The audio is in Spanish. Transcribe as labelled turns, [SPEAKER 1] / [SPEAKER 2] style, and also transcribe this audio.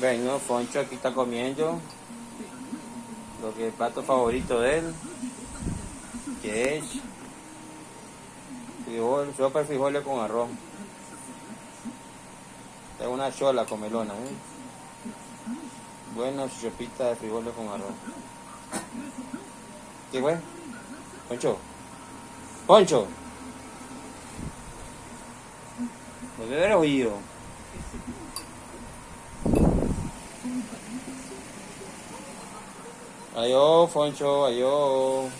[SPEAKER 1] Bueno, Foncho aquí está comiendo lo que es el plato favorito de él, que es frijol, sopa de frijoles con arroz. Es una chola comelona, ¿eh? Bueno, sopita de frijoles con arroz. ¿Qué fue? Poncho. Poncho. ¿Por qué eres oído? Adiós, Foncho, adiós.